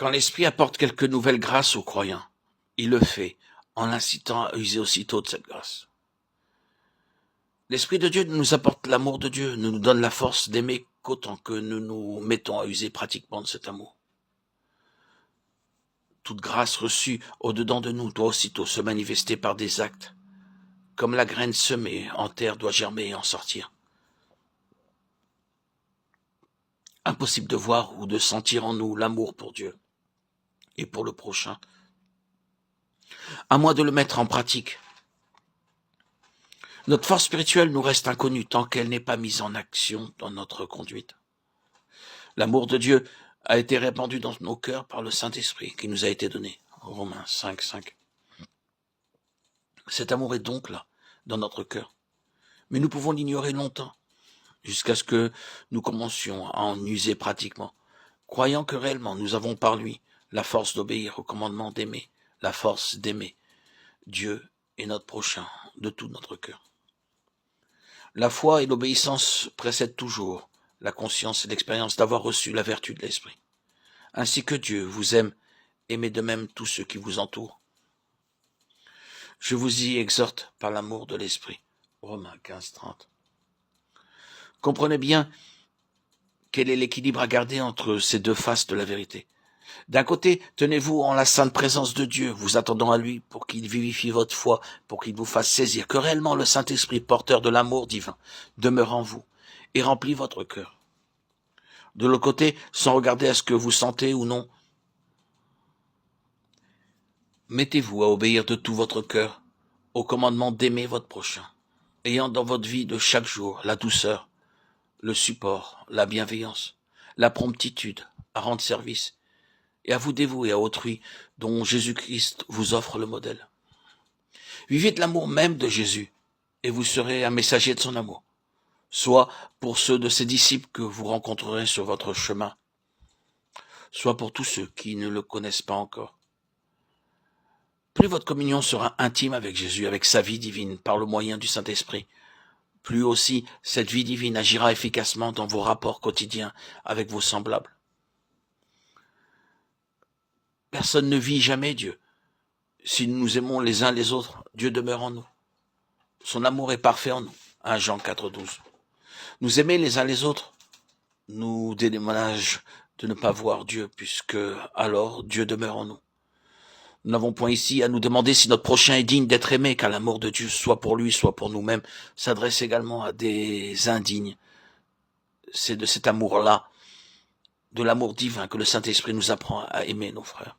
Quand l'Esprit apporte quelque nouvelle grâce aux croyants, il le fait en l'incitant à user aussitôt de cette grâce. L'Esprit de Dieu nous apporte l'amour de Dieu, nous donne la force d'aimer qu'autant que nous nous mettons à user pratiquement de cet amour. Toute grâce reçue au-dedans de nous doit aussitôt se manifester par des actes. Comme la graine semée en terre doit germer et en sortir. Impossible de voir ou de sentir en nous l'amour pour Dieu et pour le prochain, à moins de le mettre en pratique. Notre force spirituelle nous reste inconnue tant qu'elle n'est pas mise en action dans notre conduite. L'amour de Dieu a été répandu dans nos cœurs par le Saint-Esprit qui nous a été donné. Romains 5, 5. Cet amour est donc là, dans notre cœur. Mais nous pouvons l'ignorer longtemps, jusqu'à ce que nous commencions à en user pratiquement, croyant que réellement nous avons par lui la force d'obéir au commandement d'aimer, la force d'aimer Dieu et notre prochain de tout notre cœur. La foi et l'obéissance précèdent toujours la conscience et l'expérience d'avoir reçu la vertu de l'Esprit. Ainsi que Dieu vous aime, aimez de même tous ceux qui vous entourent. Je vous y exhorte par l'amour de l'Esprit. Romains 15, 30. Comprenez bien quel est l'équilibre à garder entre ces deux faces de la vérité. D'un côté, tenez-vous en la sainte présence de Dieu, vous attendant à lui pour qu'il vivifie votre foi, pour qu'il vous fasse saisir que réellement le Saint-Esprit, porteur de l'amour divin, demeure en vous et remplit votre cœur. De l'autre côté, sans regarder à ce que vous sentez ou non, mettez-vous à obéir de tout votre cœur au commandement d'aimer votre prochain, ayant dans votre vie de chaque jour la douceur, le support, la bienveillance, la promptitude à rendre service et à vous dévouer à autrui dont Jésus-Christ vous offre le modèle. Vivez de l'amour même de Jésus et vous serez un messager de son amour, soit pour ceux de ses disciples que vous rencontrerez sur votre chemin, soit pour tous ceux qui ne le connaissent pas encore. Plus votre communion sera intime avec Jésus, avec sa vie divine, par le moyen du Saint-Esprit, plus aussi cette vie divine agira efficacement dans vos rapports quotidiens avec vos semblables. Personne ne vit jamais Dieu. Si nous nous aimons les uns les autres, Dieu demeure en nous. Son amour est parfait en nous. 1 Jean 4, 12. Nous aimer les uns les autres nous dédommage de ne pas voir Dieu, puisque alors Dieu demeure en nous. Nous n'avons point ici à nous demander si notre prochain est digne d'être aimé, car l'amour de Dieu, soit pour lui, soit pour nous-mêmes, s'adresse également à des indignes. C'est de cet amour-là, de l'amour divin, que le Saint-Esprit nous apprend à aimer nos frères.